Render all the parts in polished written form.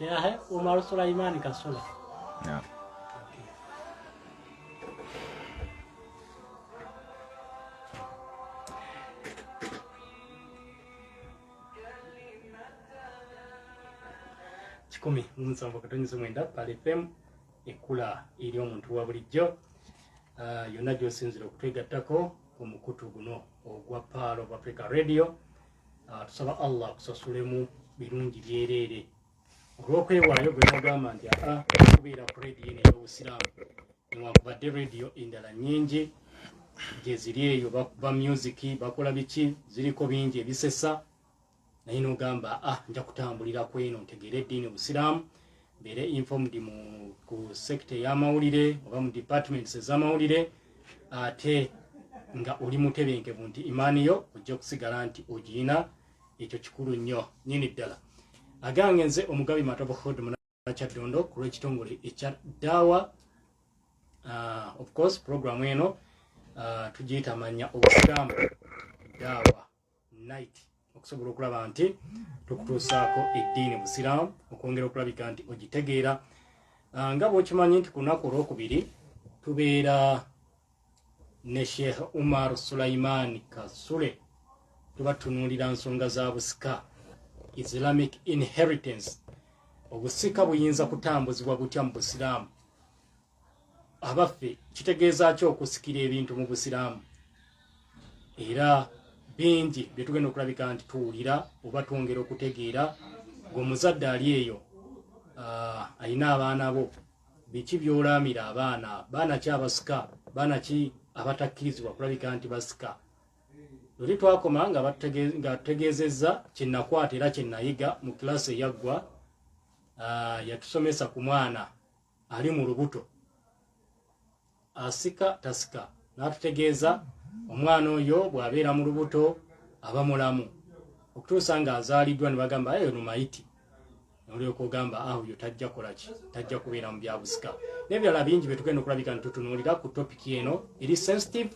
Sheikh Umar Sulaiman Kasule. Yeah. Chikumi Musanvu Katonyizo Mwenda Pali FM ekula eri omuntu wa bulijjo yonna gy'osinzira okutwegattako ku mukutu guno ogwa Pearl of Africa Radio. Tusaba Allah kusasulemu birungi byereere olw'okwewaayo gwe nagamba nti okubeera ku radio eno ey'obusiraamu newankubadde radio endala nnyingi gye ziri eyo bakuba music bakola biki ziriko bingi ebisesa naye n'ogamba nja kutambulira ku eno ntegeera eddiini obusiraamu mbeere informed ku sector y'amawulire oba mu departments ez'amawulire ate nga oli mutebenkevu nti imaaniyo ojja kusigala nti ogiyina ekyo kikulu nnyo nyini ddala. Agange nze omugabi Matobo Hood Munakyaddondo ku lw'ekitongole ekya Dawa. Of course program eno tugiyita manya obusiraamu Dawa Night okusobola okulaba nti tukutuusaako eddiini busiraamu okwongera okulabika nti ogitegeera. Nga bw'okimanyi nti ku lunaku olwokubiri tubeera ne Sheikh Umar Sulaiman Kasule tuba tunuulira nsonga za busika Islamic inheritance. Obusika buyinza kutambuzibwa butya mu busiraamu? Abaffe kitegeeza ki okusikira ebintu mu busiraamu? Era bingi bye tugenda okulabika nti tuwulira oba twongera okutegeera. Ng'omuzadde ali eyo alina abaana bo, biki by'olaamira baana ki abasika, baana ki abatakkirizibwa kulabika nti basika? Luli twakoma nga tutegeezezza kyennakwata era kyennayiga mu kilasi eyaggwa, yatusomesa ku mwana ali mu lubuto asika tasika, n'atutegeeza omwana oyo bw'abeera mu lubuto aba mulamu okutuusa nga azaaliddwa ne bagamba eyo numayiti, olyoka ogamba oyo tajja kolaki, tajja kubeera mu byabusika. N'ebirala bingi bye tugenda okulabika nti tutunuulira ku topiki eno eri sensitive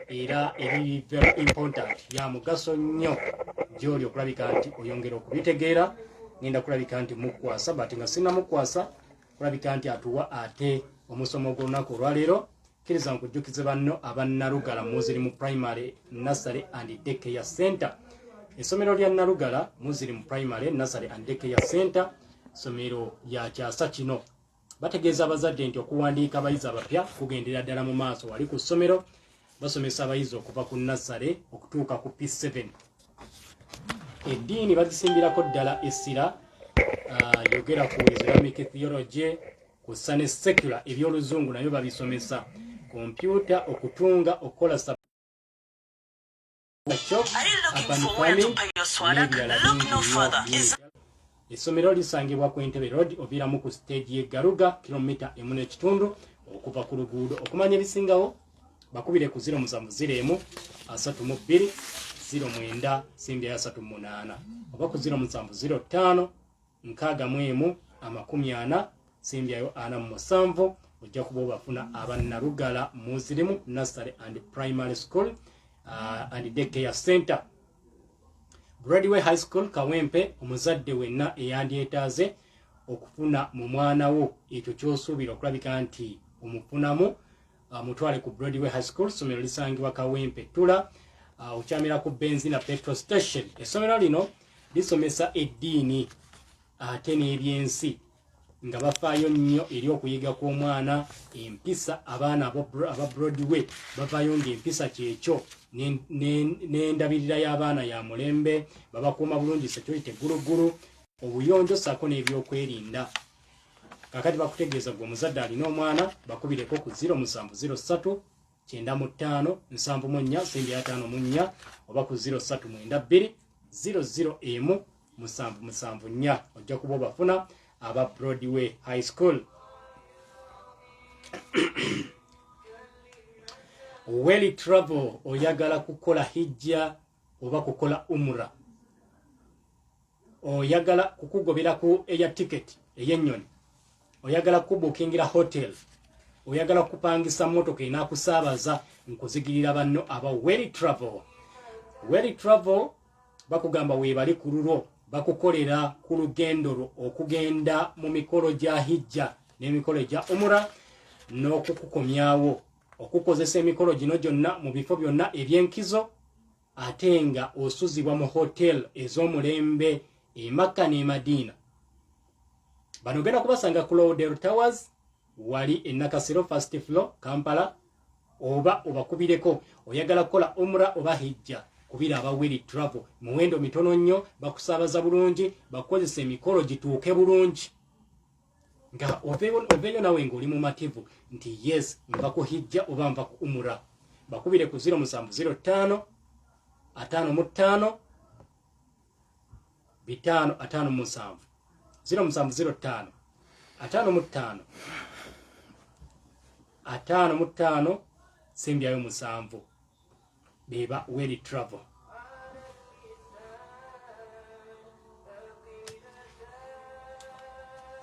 era eri very important, ya mugaso nnyo gy'oli okulabika nti oyongera okubitegeera. Ngenda kulabika nti mukwasa but nga sinnamukwasa kulabika nti atuwa ate omusomo gw'olunaku olwaleero. Kkiriza nkujjukize banno abannalugala muziri mu primary nursery and daycare center. Essomero lya Nalugala muziri mu primary nursery and daycare center, somero ya kyasa kino. Bategeeza abazadde nti okuwandiika abayizi abapya kugendera ddala mu maaso wali ku ssomero. Basomesa abayizi okuva ku nursery okutuuka ku P7. Eddiini bazisimbirako ddala essira, yogera ku Islamic theology, ku Sunday secular eby'oluzungu nabyo babisomesa, kompyuta, okutunga, okukola essomero lisangibwa ku Entebbe Road oviramu ku stage ye Garuga kilomita 1.5 okuva ku luguudo. Okumanya ebisingawo bakubire ku 0701 32 09 38 oba ku 0705 61 40 simbyayo 47. Ojja kuba obafuna abannalugala muzirimu nursery and primary school and daycare center. Broadway High School Kawempe, omuzadde wenna eyandyetaaze okufuna mu mwana wo ekyo ky'osuubira okulabika nti omufunamu, mutwale ku Broadway High School. Somero lisangibwa Kawempe Tula, okyamira ku Benzina petrol station. Essomero lino lisomesa eddiini ate n'ebyensi nga bafaayo nnyo eri okuyiga kw'omwana, empisa. Abaana aba Broadway bavaayo ng'empisa kyekyo n'endabirira y'abaana ya mulembe, babakuuma bulungi security gulugulu, obuyonjo ssaako n'ebyokwerinda. Kakati bakutegeeza gwe omuzadde alina omwana bakubireko ku 0703 95 74 54 oba ku 0392 00 774. Ojja kuba obafuna aba Broadway High School. Weli travel, oyagala kukola hijja oba kukola umra, oyagala kukugobera ku air ticket ey'ennyonyi, oyagala kubukingira hotel, oyagala kupangisa motoka enakusaabaza, nkuzigirira banno aba Weli travel. Weli travel bakugamba weebali ku lulwo bakukolera ku lugendo okugenda mu mikolo gya hijja n'emikolo gya umra n'okukukomyawo okukozesa emikolo gino gyonna mu bifo byonna eby'enkizo ate nga osuzibwa mu hotel ez'omulembe e Makka ne Madina. Bano genda kubasanga ku Lauderdale Towers wali e Nakasero first floor Kampala, oba obakubireko oyagala kukola umra oba hijja kubira aba Willy Travel muwendo mitono nnyo bakusaabaza bulungi bakozesa emikolo gituuke bulungi nga oveyo nawe ng'oli mu mativu nti yes nva ku hijja oba nva ku umra. Bakubire ku 0705 55 557 0705 55 55 sembyayo 7 beba Willy Travel.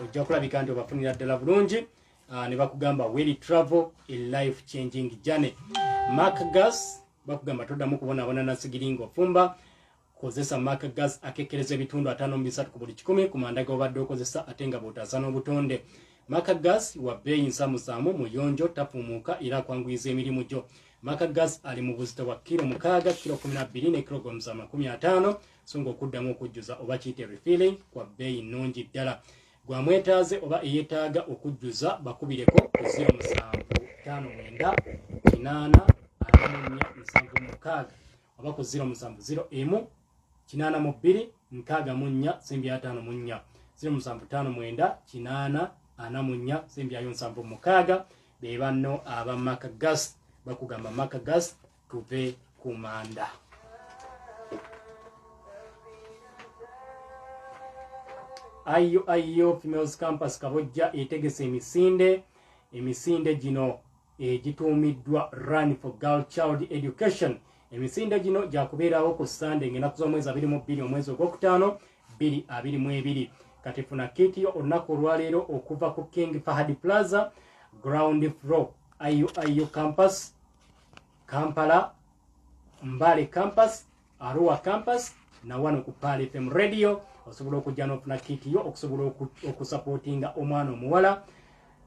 Ojja kulabika nti obafunira ddala bulungi ne bakugamba Willy Travel a life changing journey. Mark Gas bakugamba toddamu kubonaabona na sigiringo fumba kozesa Mark Gas akekereza ebitundu 5 ku buli 100 ku manda g'obadde okozesa ate nga bw'otaasa n'obutonde. Mark Gas wa bbeeyi nsamusamu muyonjo tafuumuuka era akwanguyiza emirimu gyo. Mark Gas ali mu buzito bwa kilo 6 kilo 12 ne kilograms 50 so ng'okuddamu okujjuza oba kiyite refilling kwa bbeeyi nnungi ddala. Gwamwetaaze oba eyeetaaga okujjuza bakubireko ku 0759 8 oba ku 0701 82 64 0759 8 be banno aba Mark Gas bakugamba Mark Gas tuve kumanda. Ayo Females Campus Kabojja etegese emisinde gino gituumiddwa Run for Girl Child Education. Emisinde gino gyakubeerawo ku Sunday ng'ennaku z'omwezi 22 omwezi ogwokutaano 2022. Kati funa kiti olunaku olwaleero okuva ku King Fahad Plaza ground floor Ayo Campus, Kampala, Mbale Campus, Arua Campus na wano ku Pale FM Radio. Osobola okujja n'ofuna kiti yo okusobola okusupportinga omwana omuwala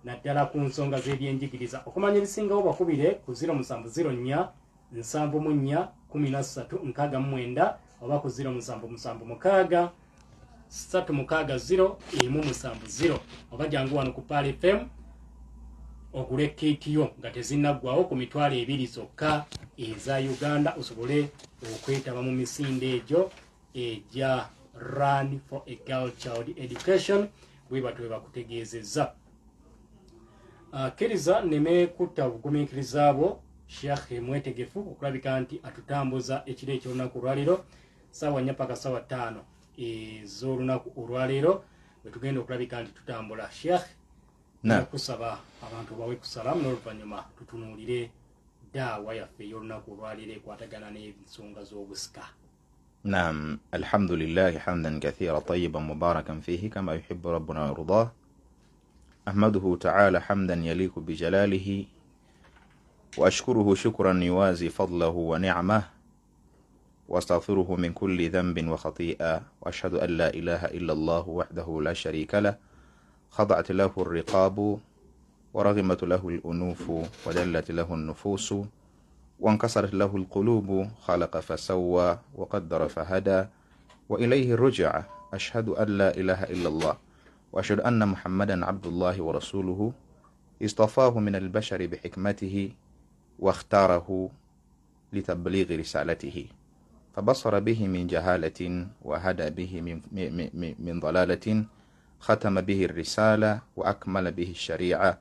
naddala ku nsonga z'ebyenjigiriza. Okumanya ebisingawo bakubire ku 0704 74 13 69 oba ku 0776 360 170 oba jangu wano ku Pale FM ogule kiti yo nga tezinnaggwawo ku mitwalo 2 zokka eza Uganda osobole okwetaba mu misinde egyo ejja Run for a Girl Child Education webatu bakutegeezezza. Kiriza neme kutta obugumiikiriza abo Sheikh mwetegefu okulabika nti atutambuza ekiro eky'olunaku olwaleero ssaawa 4 paka ssaawa 5 ez'olunaku olwaleero bwe tugenda okulabika nti tutambula. Sheikh kusaba abantu bawe kusalamu n'oluvannyuma tutunuulire daawa yaffe ey'olunaku olwaleero ekwatagana n'ensonga z'obusika. نعم الحمد لله حمدا كثيرا طيبا مباركا فيه كما يحب ربنا ويرضاه. أحمده تعالى حمدا يليق بجلاله وأشكره شكرا يوازي فضله ونعمه واستغفره من كل ذنب وخطيئة وأشهد أن لا إله إلا الله وحده لا شريك له خضعت له الرقاب ورغمت له الأنوف ودلت له النفوس وانكسرت له القلوب خلق فسوى وقدر فهدى وإليه الرجع. أشهد أن لا إله إلا الله وأشهد أن محمدا عبد الله ورسوله اصطفاه من البشر بحكمته واختاره لتبليغ رسالته فبصر به من جهالة وهدى به من ضلالة ختم به الرسالة وأكمل به الشريعة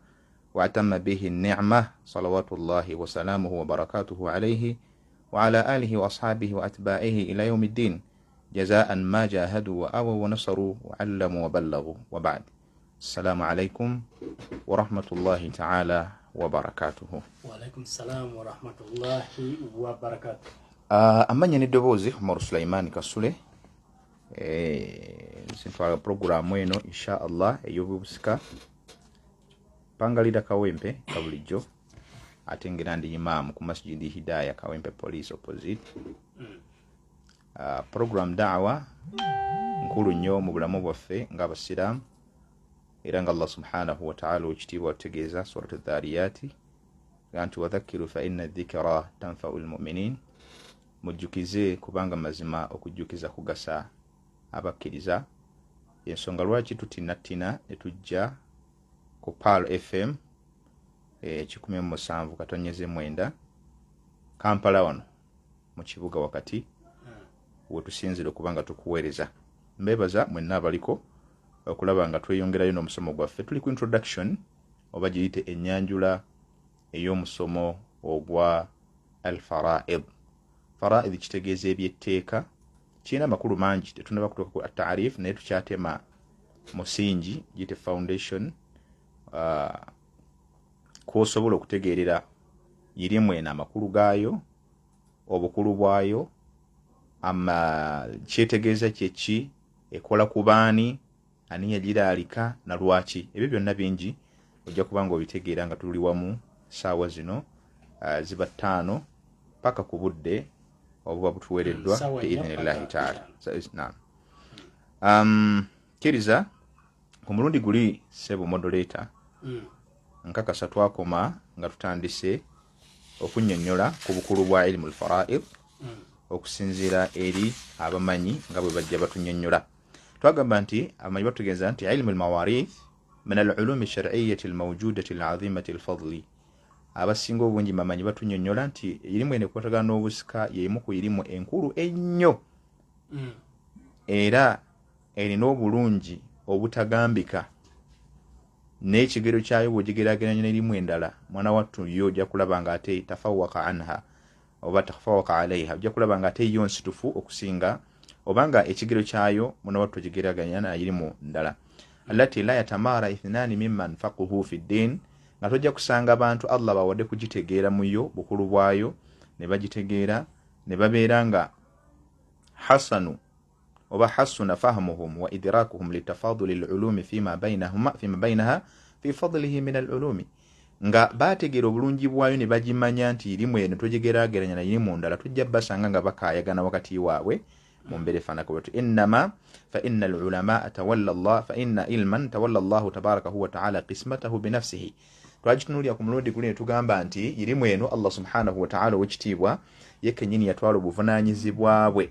وأتم به النعمة صلوات الله وسلامه وبركاته عليه وعلى آله وأصحابه وأتباعه إلى يوم الدين جزاء ما جاهدوا وآووا ونصروا وعلموا وبلغوا. وبعد السلام عليكم ورحمة الله تعالى وبركاته. وعليكم السلام ورحمة الله وبركاته. أماني ندوزي عمر سليمان كسولي sintwala programu eno insha Allah ey'obusika pangalira Kawempe kabulijjo ate ngera ndi imam ku Masjidi Hidaya Kawempe Police opposite. Program da'wa kikulu nnyo mu bulamu bwaffe ng'abasiraamu, era nga Allah subhanahu wa ta'ala wekitiibwa otegeeza suratu dhariyati nti wadhakiru fa inna dhikra tanfa'u lmuminin, mujjukize kubanga mazima okujjukiza kugasa abakkiriza. Ensonga lwaki tutinnatina ne tujja ku Pearl FM 107.9 Kampala wano mu kibuga wakati wetusinzire okubanga tukuweereza. Mbebaza mwenna abaliko okulaba nga tweyongerayo n'omusomo gwaffe. Tuli ku introduction oba giyite ennyanjula ey'omusomo ogwa al-fara'id. Fara'id kitegeeza ebyetteeka, kirina amakulu mangi, tetunaba kutuuka ku at-ta'rif naye tukyatema musingi giyite foundation kw'osobola okutegeerera yirimu eno amakulu gaayo, obukulu bwayo, kyetegeeza kyeki, ekola ku baani, ani yagiraalika na lwaki. Ebyo byonna bingi ojja kubanga obitegeera nga tuli wamu saawa zino ziba 5 paka ku budde obuba butuweereddwa biidhnillahi taala. Kiriza ku mulundi guli sebo moderator nkakasa twakoma nga tutandise okunnyonnyola ku bukulu bwa ilmu al-fara'id okusinziira eri abamanyi nga bwe bajja batunnyonnyola. Twagamba nti abamanyi batutegeeza nti ilmu al-mawarith min al-ulumi ash-shar'iyyati al-mawjudati al-'azimati al-fadli. Abasinga obungi bamanyi batunnyonnyola nti irimu eno ekwatagana n'obusika y'emu ku irimu enkulu ennyo era erina obulungi obutagambika, n'ekigero kyayo bw'ogigeraageranya n'erimu endala mwana wattu yo ojja kulaba nga ate tafawwaka anha oba tafawwaka alaiha, ojja kulaba nga ate yo nsitufu okusinga obanga ekigero kyayo mwana wattu ogigeraageranya n'erimu ndala. Allati la yatamara ithnani mimman faquhu fi ddin, nga tojja kusanga abantu Allah bawadde kugitegeera mu yo bukulu bwayo ne bagitegeera ne babeera nga hasanu oba hasuna fahmuhum wa idrakuhum litafaduli al-ulumi fima bainaha fi fadlihi min al-ulumi, nga bategeera obulungi bwayo ne bagimanya nti irimu eno togigeraageranya na irimu ndala, tujja basanga nga bakaayagana wakati waabwe mu mbeera efaanako. Innama fa inna al-ulama tawalla Allah fa inna ilman tawalla Allah tabarakahu wa ta'ala qismatahu bi nafsihi. Twagitunuulira ku mulundi guli ne tugamba nti irimu eno Allah subhanahu wa ta'ala ow'ekitiibwa ye kennyini yatwala obuvunaanyizibwa bwe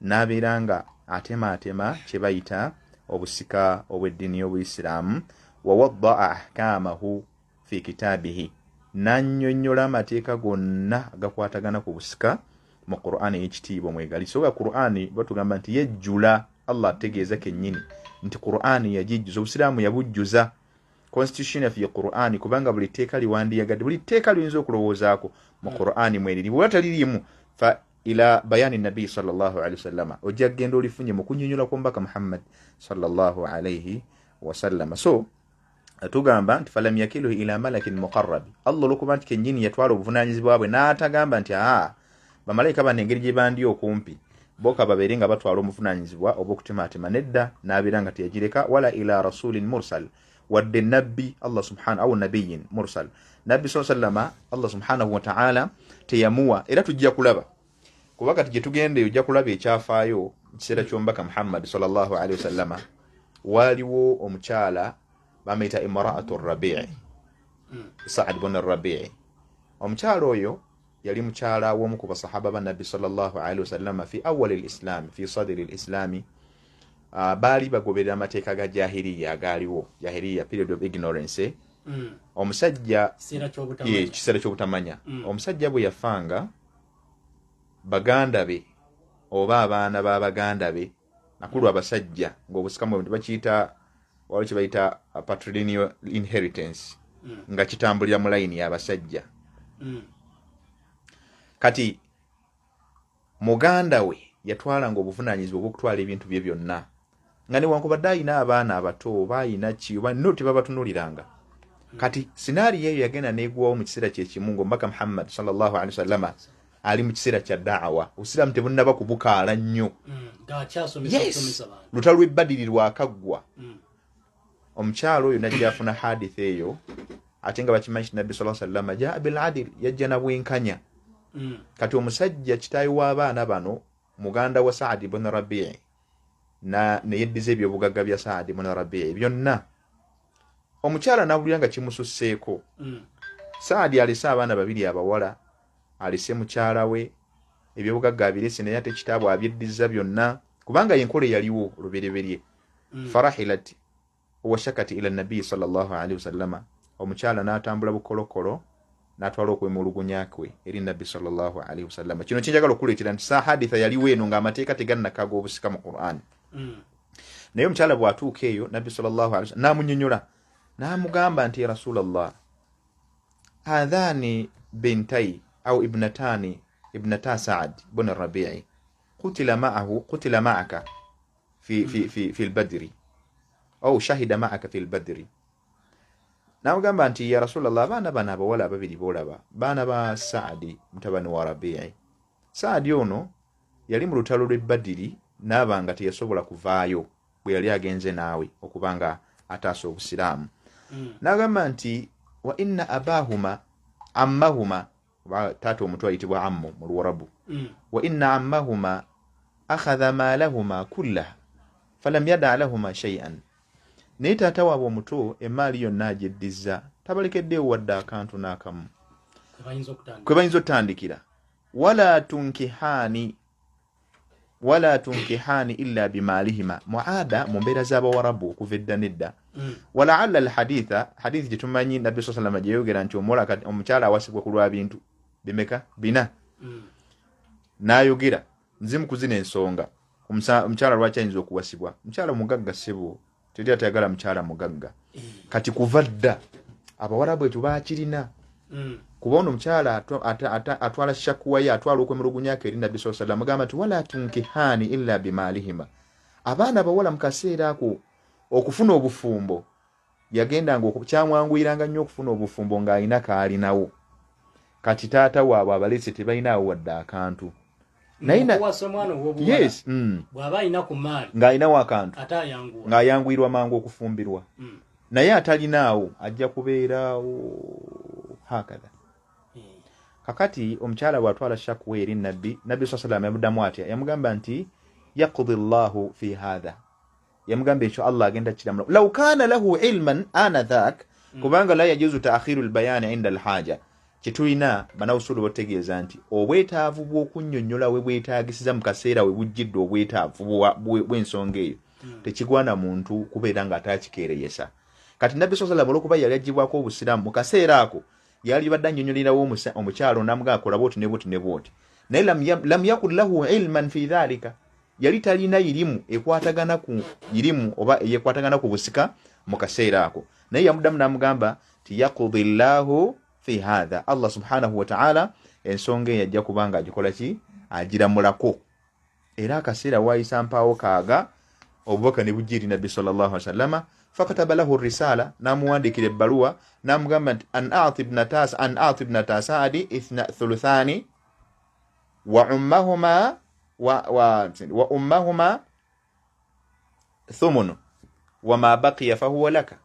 n'abeera nga atema kye bayita obusika obw'eddiini y'Obuyisiraamu. Wa wadda'a ahkamahu fi kitaabihi, n'annyonnyola amateeka gonna agakwatagana ku busika mu Qur'aani y'ekitiibwa mwegali. So nga Qur'aani batugamba nti yejjula, Allah ategeeza kennyini nti Qur'aani yagijjuza, Obusiraamu yabujjuza constitution fi Qur'aani, kubanga buli tteeka liwandiyagadde, buli tteeka liyinza okulowoozaako mu Qur'aani mweriri. Bwe taliriimu fa ila bayani nabii sallallahu alaihi wasallam, ojja kugenda olifunye mu kunnyonnyola kw'omubaka Muhammad sallallahu alaihi wasallam. So tugamba nti falam yakiluhu ila malakin muqarrab, Allah olwokuba nti kennyini yatwala obuvunaanyizibwa bwe n'atagamba nti bamalayika bano engeri gye bandi okumpi boka babeere nga batwala obuvunaanyizibwa obw'okutemaatema, nedda n'abeera nga teyagireka. Wala ila rasulin mursal, wadde nabbi Allah subhanahu au nabiyyin mursal, nabbi sallallahu alaihi wasallam Allah subhanahu wa ta'ala teyamuwa. Era tujja kulaba kuba kati gye tugende ojja kulaba ekyafaayo mu kiseera ky'omubaka Muhammad sallallahu alaihi wasallam. Waaliwo omukyala bamuyita imra'atu Rabi'i, Sa'd ibn Rabi'i. Omukyala oyo yali mukyala w'omu ku basahaba ba nabbi sallallahu alaihi wasallam fi awwal al-islam, fi sadri al-islam. Baali bagoberera amateeka ga jahiliya agaaliwo, jahiliya period of ignorance. Omusajja kiseera ky'obutamanya. Omusajja bwe yafanga, baganda be oba abaana b'abaganda be nakulu abasajja, ng'obusika bwe bakiyita waliwo kye bayita patrilineal inheritance, nga kitambulira mu layini y'abasajja. Kati muganda we yatwalanga obuvunaanyizibwa obw'okutwala ebintu bye byonna, nga newankubadde alina abaana abato oba alina ki oba no tebabatunuuliranga. Kati sinaariyo eyo yagenda n'egwawo mu kiseera kyekimu ng'omubaka Muhammad sallallahu alaihi wasallam ali mu kiseera kya da'awa, Obusiraamu tebunnaba kubukaala nnyo. Lutalo lw'Ebbadiri lwakaggwa. Omukyalo oyo najja afuna hadith eyo, ate nga bakimanyi Nabbi sallallahu alaihi wasallam jaa bil adil, yajja na bwenkanya. Kati omusajja kitaayi w'abaana bano muganda wa Sa'd ibn Rabi'i ne yeddiza ebyobugagga bya Saadi ibn Rabi'i byonna. Omukyala n'awulira nga kimususseeko. Saadi alese abaana babiri abawala, alese mukyala we, ebyobugagga abirese naye ate kitaabu abyeddiza byonna kubanga yenkola yaliwo lubereberye. Farahilat wa shakati ila nabii sallallahu alaihi wasallama. Omukyala n'atambula bukolokolo n'atwala okwemulugunya kwe eri nabbi sallallahu alaihi wasallama. Kino kinjagala okuleetera nti sa haditha yaliwo eno ng'amateeka tegannakaga obusika mu Qur'an. Naye omukyala bw'atuuka eyo nabbi sallallahu alaihi wasallam n'amunnyonnyola n'amugamba nti ya Rasulallah, hadhani bintai au ibnata Saad ibn Rabi'i qutila ma'aka fi al-Badri au shahida ma'aka fi al-Badri. N'amugamba nti ya Rasulallah, abaana bano abawala babiri boolaba baana ba Saadi mutabani wa Rabi'i. Saadi ono yali mu lutalo lw'e Badiri n'abanga teyasobola kuvaayo bwe yali agenze naawe okubanga ataasa obusiraamu. N'agamba nti wa inna abahuma ammahuma, taata omuto ayitibwa ammu mu Luwarabu, wa inna ammahuma akhadha maalahuma kullaha falam yada' lahuma shay'an. Naye taata waabwe omuto emaali yonna agyeddiza, tabalekeddeewo wadde akantu n'akamu kwe bayinza okutandikira. wala tunkihani illa bimaalihima, muada mu mbeera z'Abawarabu okuva edda nedda. Walaalla alhaditha, hadithi gye tumanyi nabbi sallallahu alayhi wa sallam gye yayogera nti omukyala awasibwa ku lwa bintu bimeka 4. N'ayogera nzimu kuzina ensonga omukyala lwaki ayinza okuwasibwa. Mukyala mugagga ssebo, teri atayagala mukyala mugagga. Kati kuva dda Abawarabu etu baakirina. Kuba ono omukyala atwala shakwa ye, atwala okwemulugunya ke eri nabbi sallallahu alayhi wa sallam, agamba nti wala tunkihani illa bimaalihima. Abaana abawala mu kaseera ako okufuna obufumbo yagendanga kyamwanguyiranga nnyo okufuna obufumbo ng'alina kaalinawo. Kati taata waabwe abalese tebalinawo wadde akantu. Yes, bw'aba alina ku maali ng'alinawo akantu ng'ayanguyirwa mangu okufumbirwa. Naye atalinaawo ajja kubeerawo hakadha. Kakati omukyala bw'atwala shakwa eri nabbi sallallahu alayhi wa sallam yamuddamu atya, yamugamba nti yaqdi Allahu fi hadha, yamugamba ekyo Allah agenda kiramula. Law kana lahu ilman anadhak, kubanga la yajuzu ta'khiru al-bayan 'inda al-haja. Kitulina banawusulu botegeeza nti obwetaavu bw'okunnyonnyola we bwetaagisiza mu kaseera we bujjidde obwetaavu bw'ensonga eyo tekigwana muntu kubeera ng'ataakikeereyesa. Kati nabbi sallallahu alayhi wa sallam olw'okuba yali aggyibwako obusiraamu mu kaseera ako yali badde annyonnyolerawo omukyalo n'amugamba kola bw'oti ne bw'oti ne bw'oti. Naye lam yakun lahu ilman fi dhalika, yali talina irimu ekwatagana ku irimu oba eyekwatagana ku busika mu kaseera ako. Naye yamuddamu n'amugamba ti yaqdi Allahu fi hadha, Allah subhanahu wa ta'ala ensonga yajja kubanga agikola ki, agiramulako. Era akaseera waayisa mpaawo kaaga obubaka ne bujjiri nabbi sallallahu alayhi wa sallama. Fakataba lahu risala, namuwandikira ebbaluwa namugamba nti an a'ti ibnata Saadi thuluthani wa ummahuma thumun wa ma baqiya fahuwa laka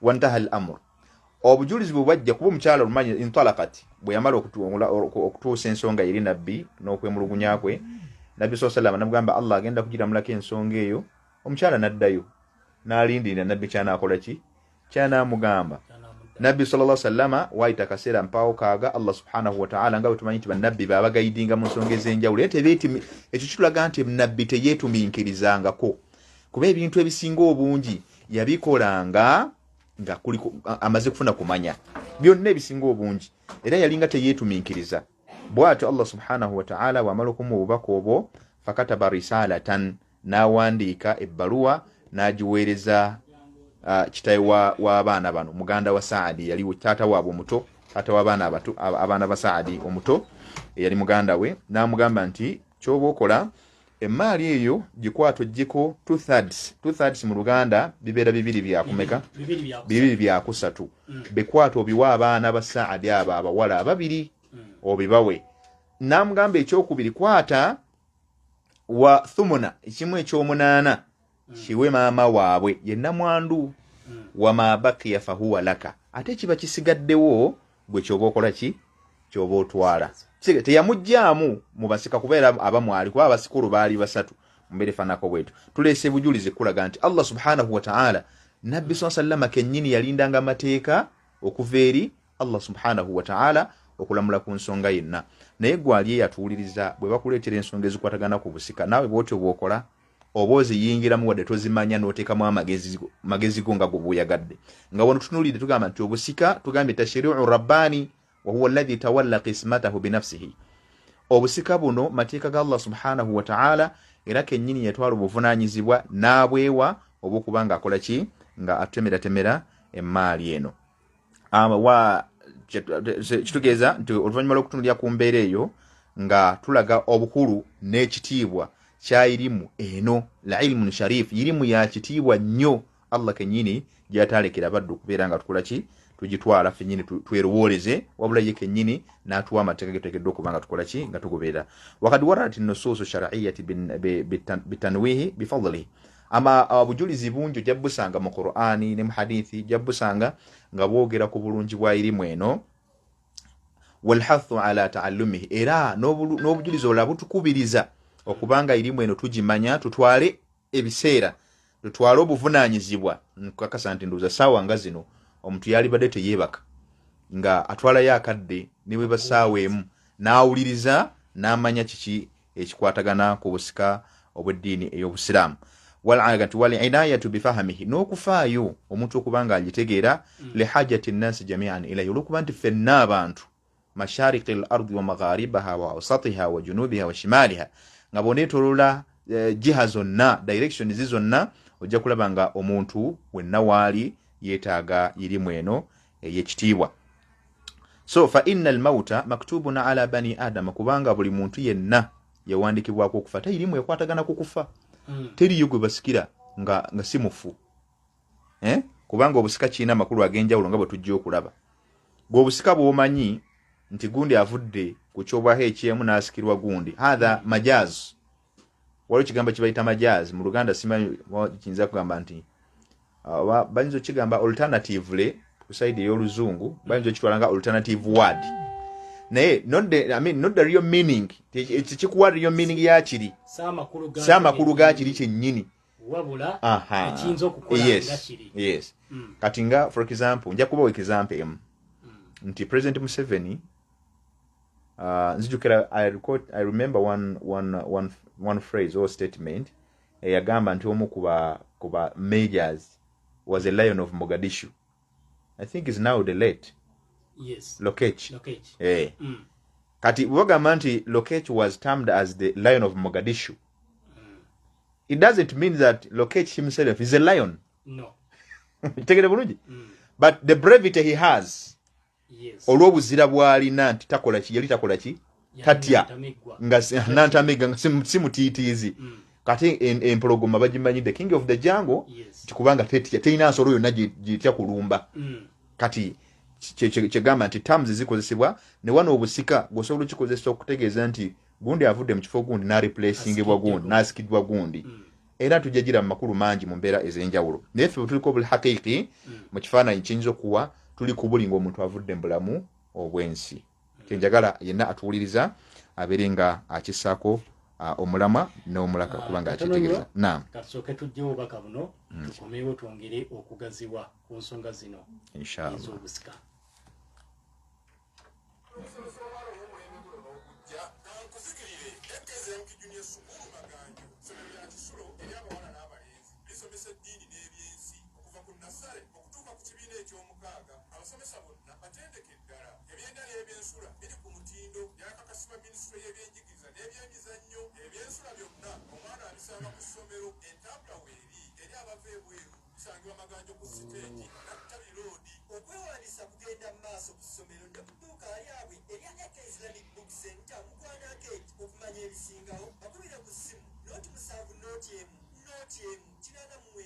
wantaha al-amr. Obujulizi bwajja kuba omukyala olumanyi intalaqat, bwe yamala okutuusa ensonga eri nabbi n'okwemulugunya kwe, nabbi sallallahu alayhi wa sallam namugamba Allah agenda kugiramulako ensonga eyo. Omukyala n'addayo n'alindirira nabbi ky'anaakola ki, ky'anaamugamba. Nabbi sallallahu alayhi wa sallama waayita akaseera mpaawo kaaga Allah subhanahu wa ta'ala nga bwe tumanyi nti bannabbi baabagayidinga mu nsonga ez'enjawulo. Ekyo kitulaga nti nabbi teyeetuminkirizangako, kuba ebintu ebisinga obungi yabikolanga nga amaze kufuna kumanya byonna ebisinga obungi, era yalinga teyeetuminkiriza. Bw'atyo Allah subhanahu wa ta'ala wamala okumuwa obubaka obwo, fakataba risalatan, n'awandiika ebbaluwa n'agiweereza kitayi w'abaana bano, muganda wa Saadi yali taata waabwe omuto, taata w'abaana abato, abaana ba Saadi omuto eyali muganda we. N'amugamba nti ky'oba okola emaali eyo gikwata oggyeko 2/3 mu Luganda bibeera 2 byakumeka 2 byakusatu. Bikwata obiwa abaana ba Saadi abo abawala ababiri obibawe. N'amugamba ekyokubiri kwata wa thumuna, ekimu ekyomunaana kiwe maama waabwe ye nnamwandu, wa ma baqiya fahuwa laka, ate kiba kisigaddewo gwe kyoba okola ki, kyoba otwala. Teyamuggyaamu mu basika kubeera abamwali, kuba abasikulu baali 3, mbere fanako bwetu tulese bujulize kulaga nti Allah subhanahu wa ta'ala nabbi sallallahu kennyini yalindanga mateeka okuva eri Allah subhanahu wa ta'ala okulamula ku nsonga yenna naye gwali yatuuliriza bwe bakuleetera ensonga ezikwatagana ku busika naawe bwotyo bwokola obozi yingiramu wadde tozimanya n'oteekamu magezi go nga gobuyagadde nga wano tutunulidde tugamba nti obusika tugambye tashri'u rabbani wa huwa alladhi tawalla qismatahu binafsihi obusika buno mateeka ga Allah subhanahu wa ta'ala era kennyini yatwala obuvunaanyizibwa n'abwewa obw'okubanga akola ki nga atemera emmaali eno kitugeeza nti oluvannyuma lw'okutunulira ku mbeera eyo nga tulaga obukulu n'ekitiibwa kya irimu eno la ilmun sharif irimu ya kitiibwa nnyo Allah kennyini gy'ataalekera baddu okubeera nga tukola ki tugitwala fennyini twerowooleze wabula ye kennyini n'atuwa amateeka getuteekeddwa okuba nga tukola ki nga tugoberera wakad waradat nusuusu shar'iyyati bitanwihi bifadlihi ama obujulizi bungi ojja busanga mu Qur'ani ne mu hadithi ojja busanga nga bwogera ku bulungi bwa irimu eno walhathu ala ta'allumihi era n'obujulizi olwo butukubiriza okubanga irimu eno tugimanya tutwale ebiseera tutwale obuvunaanyizibwa nkakasa nti nduuza saawa nga zino omuntu yali badde teyeebaka nga atwalayo akadde ne bwe basaawa emu n'awuliriza n'amanya kiki ekikwatagana ku busika obw'eddiini ey'obusiraamu wal'inayatu bifahamihi n'okufaayo omuntu okubanga agitegeera lihajati nnasi jamian ilayhi olw'okuba nti ffenna abantu mashariki al-ardi wa magharibaha wa awsatiha wa junubiha wa shimaliha nga boneetolola jiha zonna direction zonna ojja kulaba nga omuntu wenna waali yeetaaga irimu eno ey'ekitiibwa so fa inna al-mauta maktubun ala bani adama kubanga buli muntu yenna yawandiikibwako okufa irimu ekwatagana ku kufa teriyo gwe basikira nga si mufu kubanga obusika kirina amakulu ag'enjawulo nga bwe tujja okulaba gwe obusika bw'omanyi nti gundi avudde ku kyobwaho ekyemu n'asikirwa gundi hatha majaz waliwo ekigambo kibayita majaz mu Luganda simanyi kiyinza kugamba nti bayinza okigamba alternatively ku side ey'oluzungu bayinza okitwala nga alternative word naye not the real meaning tekikuwa real meaning yakiri si amakulu ga kiri kyennyini wabula ekiyinza okukola nga kiri yes kati nga for example nja kubawa example emu nti President Museveni nzijukira I remember one phrase or statement yagamba nti omu kuba majors was a lion of Mogadishu. I think is now the late Lokech. Kati bwagamba nti Lokech was termed as the lion of Mogadishu. It doesn't mean that Lokech himself is a lion. No. Tegere bulungi. But the brevity he has olw'obuzira bw'alina nti yali takola ki tatya nga nantamega nga si mutiitiizi kati empologoma bagimanyi the king of the jungle kikubanga terina nsolo yonna gyetya kulumba kati kyegamba nti terms zikozesebwa ne wano obusika gwosobola okikozesa okutegeeza nti gundi avudde mu kifo gundi n'areplacingibwa gundi n'asikibwa gundi era tujja gira mu makulu mangi mu mbeera ez'enjawulo naye ffe bwe tuliko bulhaqiqi mu kifaananyi kiyinza okuwa tuli kubulinga omuntu avudde mu bulamu obw'ensi kyenjagala yenna atuwuliriza abeere nga akissaako omulamwa n'omulaka kubanga akitegeeza naam kasooke tujjewo obubaka buno tukomeewo twongere okugaziwa ku nsonga zino inshallah ez'obusika abasomesa bonna batendeke eddala ebyendala ebyensula biri ku mutindo byakakasibwa minisitule y'ebyenjigiriza n'ebyemizannyo ebyensula byonna omwana abisanga ku ssomero entambula weeri eri abava ebweru bisangibwa Maganjo ku siteegi Nattabi roodi okwewandiisa kugenda mu maaso ku ssomero ne ku dduuka lyabwe erya Eka Islamic Book Center Mukwana Gate okumanya ebisingawo bakubire ku ssimu nooti 7 nooti emu kinaana mu 9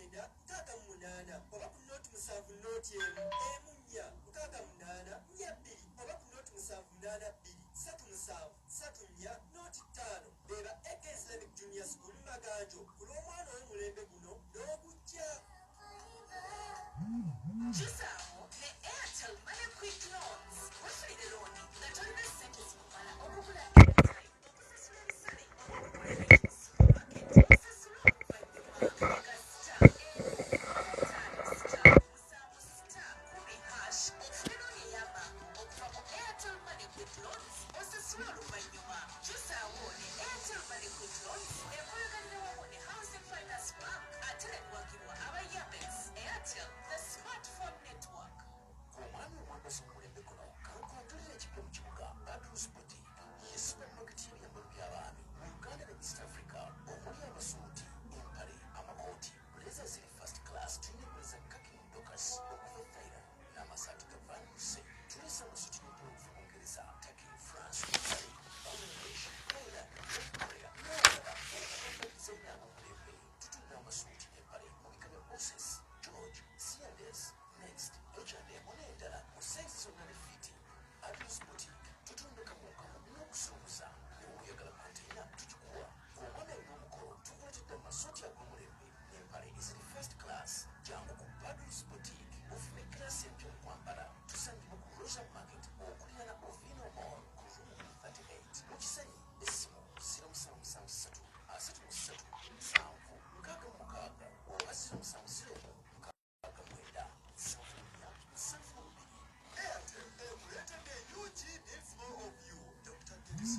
6 oba ku nooti 7 nooti emu nya 6 nya 2 oba ku nooti 7 8 2 3 7 nya nooti 5 beba Eka Islamic Junior School Maganjo ku lw'omwana w'omulembe guno n'ogujja Chisao ne Airtel Money Quick Loans wafire looni nga tolina ssente zikumala okugula airtime okusasula ebisale supermarket first class jangu ku Badus Boutique ofume class empya okwambala tusangibwa ku Rosa Market okulirana Ovino Mall ku room 38 mu Kisenyi essimu 0773 33 7 oba 0707 Airtel emulated the UG needs more of you. Dr. Dennis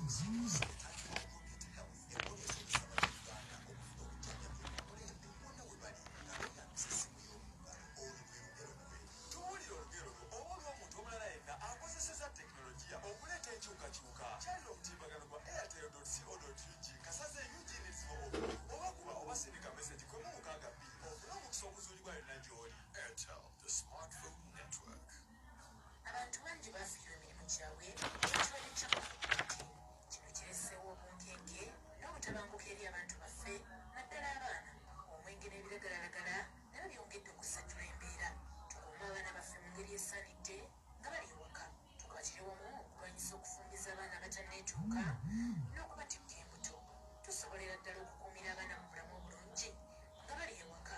enkyukakyuka kyali omutimbagano gwa airtel.co.ug kasaze UG needs more of you obakuba obasindika message kwe mu mukaaga bbiri ofune omukisa okuzuulibwa yonna gy'oli. Airtel, the smartphone network. Abantu bangi bafiirwa emirimu gyabwe ekirwadde kya COVID-19 kino kireseewo obunkenke n'obutabanguko eri abantu baffe naddala abaana omwenge n'ebiragalalagala nabyo byongedde okusajjula embeera tukuume abaana baffe mu ngeri esaanidde nga bali ewaka tukwatire wamu okulwanyisa okufumbiza abaana abatanneetuuka n'okubatikka embuto tusobolera ddala okukuumira abaana mu bulamu obulungi nga bali ewaka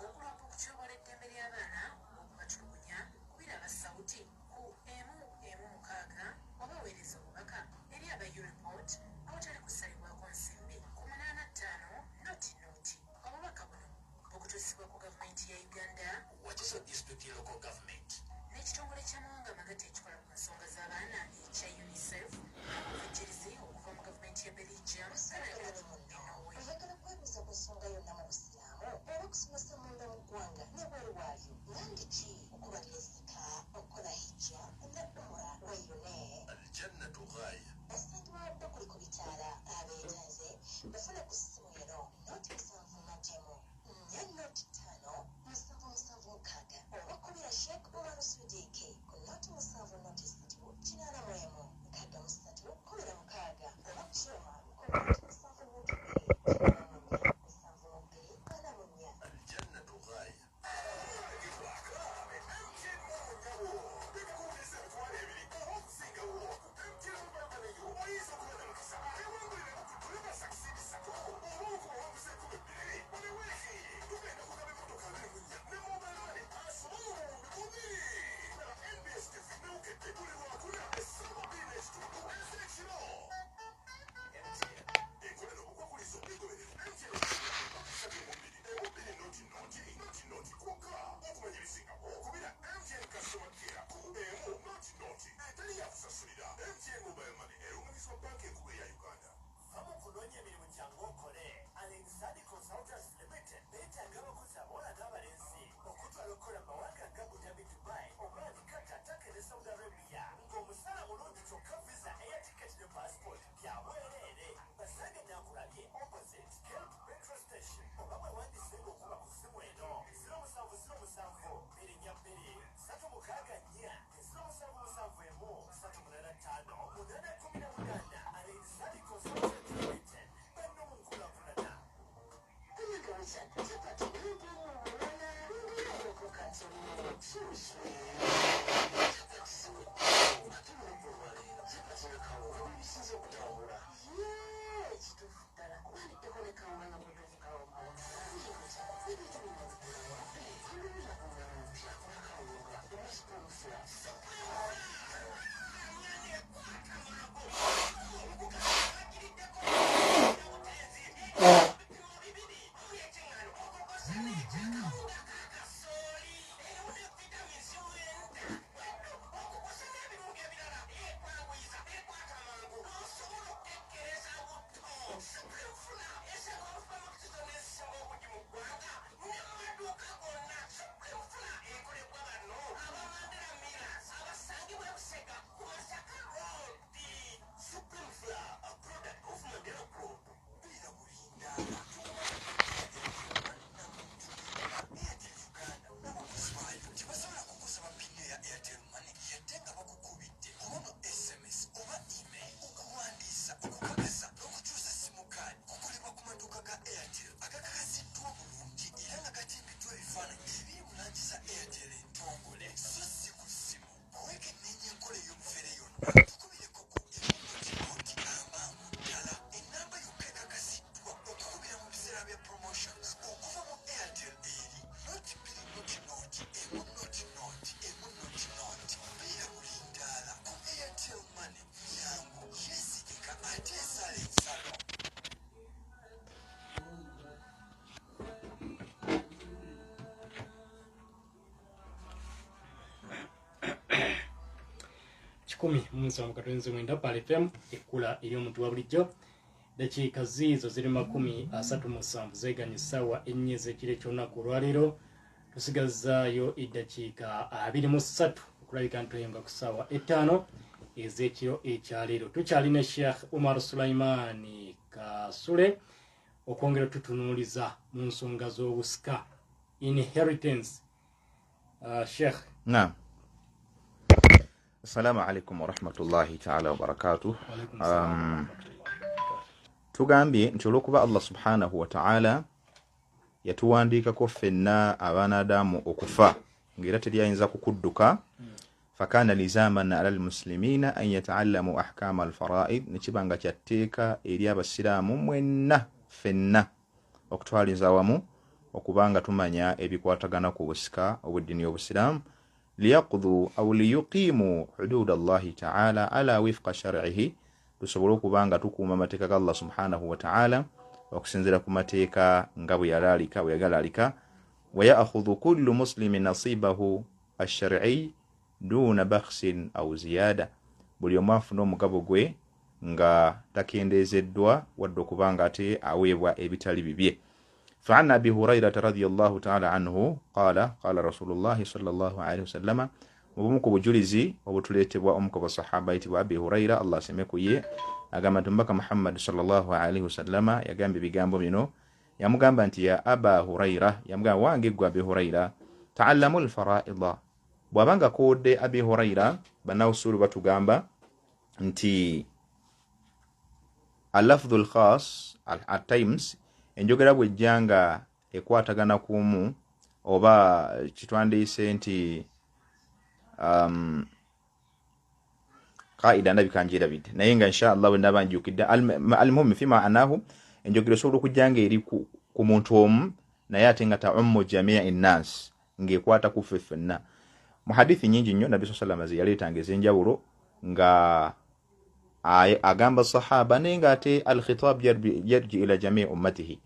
okulwapa okutyoboola eddembe ly'abaana okubatulugunya kubiraba sawuti ku 116 obaweereza obubaka eri aba Ureport awatali kusalibwako nsimbi ku 85 noti obubaka buno bukutuusibwa ku gavumenti ya Uganda Wakiso District Local Government n'ekitongole ky'amawanga amagatte ekikola ku nsonga z'abaana ekya UNICEF n'obuvujjirizi okuva mu gavumenti ya Belgium Canada ne Norway. Oyagala kwebuuza ku nsonga yonna mu busiraamu oba okusomesa munda mu ggwanga n'ebweru waayo nandiki okubalira ezika okukola hijja ne umura weyune Aljannatu Ghaya basangibwawadde kuliko bitaala abeetanze bafune ku ssimu eno noti 7 matemu 4 noti 5 7 oba kubira Sheikh Umar Sudiki ku noti 7 noti 3 kinana mwemu 6 kubira 6 oba kukyoma ku noti 7 noti 2 Aljannatu Ghaya 107.9 Pale FM ekula eri omuntu wa bulijjo. Dakiika ziizo ziri 37 zeganye ssaawa 4 ez'ekiro ky'olunaku olwaleero. Tusigazaayo eddakiika 23 okulabika ntoyenga ku ssaawa 5 ez'ekiro ekyaleero. Tukyalina Sheikh Umar Sulaimani Kasule okwongera tutunuuliza mu nsonga z'obusika inheritance. Sheikh. Naam. Assalamu alaikum wa rahmatullahi ta'ala wa barakatuh. Tugambye nti olw'okuba Allah subhanahu wa ta'ala yatuwandiikako ffenna abaana Adamu okufa ng'era teryayinza kukudduka. Fakana lizaman ala almuslimina an yata'allamu ahkama alfara'id, nekibanga kyatteeka eri abasiraamu mwenna ffenna okutwaliza wamu okubanga tumanya ebikwatagana ku busika obw'eddiini y'obusiraamu. Liyaqdhu aw liyuqimu hudud Allahi ta'ala ala wifqa shar'ihi, tusobole okubanga tukuuma amateeka ga Allah subhanahu wa ta'ala okusinziira ku mateeka nga bwe yagalalika. Wa ya'khudhu kullu muslimin nasibahu ash-shar'i duna bakhsin aw ziyada, buli omu afuna omugabo gwe nga takendeezeddwa wadde okubanga ate aweebwa ebitali bibye. فعن أبي هريرة رضي الله تعالى عنه قال رسول الله صلى الله عليه وسلم وبمكو بجلزي وبتليتبوا أمكو بالصحابة يتبوا أبي هريرة الله سميكو يه أقام تنبك محمد صلى الله عليه وسلم يقام بيقامبو منه يمقام بانت يا أبا هريرة يمقام وانقوا أبي هريرة تعلموا الفرائض وابانقا كود أبي هريرة بناو سورة بتقامبا انتي اللفظ الخاص at times enjogera bwejjanga ekwatagana kumu oba kitwandiise nti qaida ndabikanjira bidde naye nga inshallah we ndabanjukidde almuhim fima anahu enjogera esobola okujjanga eri ku muntu omu naye ate nga ta'ummu jamia innas ng'ekwata ku ffe ffenna. Mu hadithi nyingi nnyo Nabbi sallallahu alaihi wasallam yaleetanga ez'enjawulo nga agamba sahaba naye nga ate al-khitab yarji ila jamii ummatihi,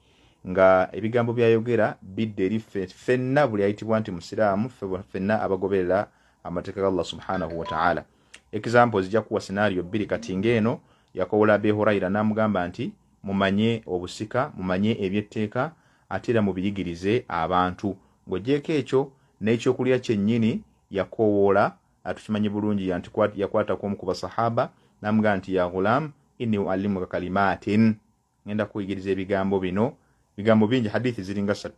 nga ebigambo byayogera bidde eri ffenna buli ayitibwa nti musiraamu ffenna abagoberera amateeka ga Allah subhanahu wa ta'ala. Example zijja kuwa scenario bbiri kati ng'eno yakowoola Abu Hurayra n'amugamba nti mumanye obusika, mumanye ebyetteeka ate era mubiyigirize abantu. Ng'ogyeko ekyo n'ekyokulya kyennyini yakowoola atukimanyi bulungi yakwatako omu ku basahaba n'amugamba nti ya ghulam inni uallimuka kalimatin, ngenda kuyigiriza ebigambo bino. Bigambo bingi, hadithi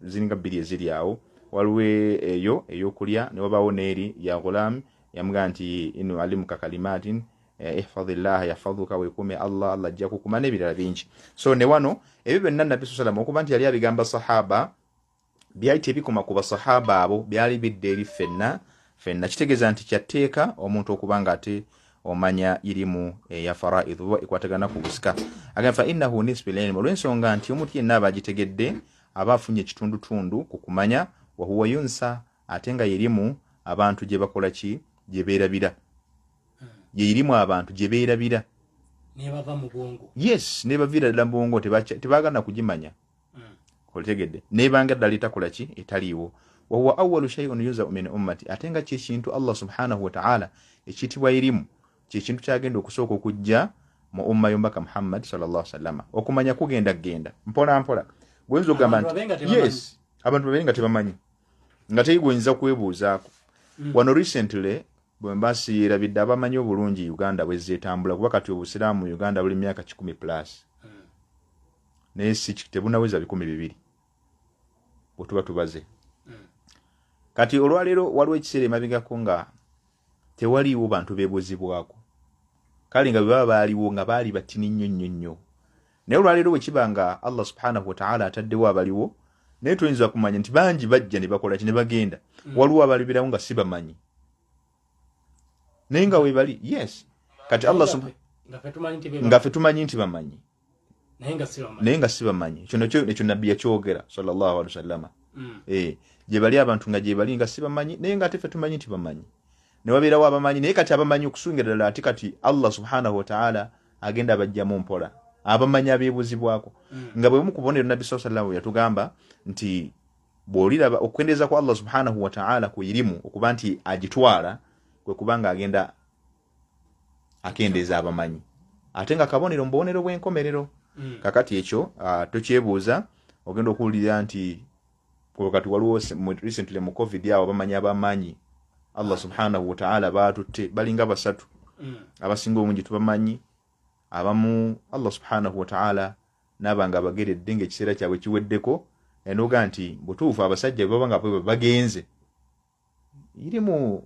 ziringa bbiri eziri awo. Waliwo eyo ey'okulya ne wabaawo n'eri ya ghulam yamugamba nti inni uallimuka kalimatin ihfadhillaha yahfadhuka, weekuume Allah ajja kukuma, n'ebirala bingi. So ne wano ebyo byonna Nabbi sallallahu alaihi wasallam okuba nti yali abigamba sahaba byali tebikoma ku basahaba abo, byali bidde eri ffenna. Kitegeeza nti kyatteeka omuntu okubanga ate omanya irimu ya faraidh oba ekwatagana ku busika. Agamba fa innahu nisbil ilm, olw'ensonga nti omuntu yenna aba agitegedde aba afunye ekitundutundu ku kumanya. Wa huwa yunsa, ate nga yerimu abantu gye bakola ki, gye beerabira. Yerimu abantu gye beerabira ne bava mu bwongo. Yes, ne bavira ddala mu bwongo tebaagana kugimanya. Olitegedde nebanga ddala etakola ki, etaliiwo. Wa huwa awwalu shay'un yunza'u min ummati, ate nga kintu Allah subhanahu wa ta'ala ekitibwa erimu kintu kyagenda okusooka okujja mu umma y'omubaka Muhammad sallallahu alaihi wasallam. Okumanya kugenda mpola mpola. Gwenzo gamba nti yes, abantu babenga tebamanyi nga teyigwenza kwebuuzaako. Wano recently bwe mbasiira bidde abamanyi obulungi Uganda bwe zeetambula, kuba kati obusiraamu mu Uganda buli myaka 10+. Naye si tebunaweza 200 bwe tubaze. Kati olwaleero waliwo ekiseera emabegako nga tewaliiwo bantu beebuzibwako, kale nga bwe baba baaliwo nga baali batini nnyo. Naye olwaleero bwe kiba nga Allah subhanahu wa ta'ala ataddewo abaliwo, naye tuyinza kumanya nti bangi bajja ne bakola ki, ne bagenda. Waliwo abalibirawo nga si bamanyi naye nga weebali. Yes, kati Allah nga ffe tumanyi nti bamanyi naye nga si bamanyi. Ekyo Nabbi yakyogera sallallahu alaihi wasallam. Gye bali abantu nga gye bali nga si bamanyi naye nga ate ffe tumanyi nti bamanyi. Ne wabeerawo abamanyi naye kati abamanyi okusungira ddala ate kati Allah subhanahu wa ta'ala agenda abajjamu mpola abamanyi abeebuzibwako. Nga bwe mu kubonera Nabbi sallallahu alaihi wasallam yatugamba nti bw'oliraba okwendeeza kwa Allah subhanahu wa ta'ala ku irimu okuba nti agitwala kwe kubanga agenda akendeeza abamanyi ate nga kabonero mubonero bw'enkomerero. Kakati ekyo tokyebuuza ogenda okuwulira nti kati waliwo recently mu covid awo abamanyi Allah subhanahu wa ta'ala batutte balinga basatu abasinga obungi tubamanyi abamu Allah subhanahu wa ta'ala nabanga abageredde ng'ekiseera kyabwe kiweddeko enoga nti butuufu abasajja babanga bagenze irimu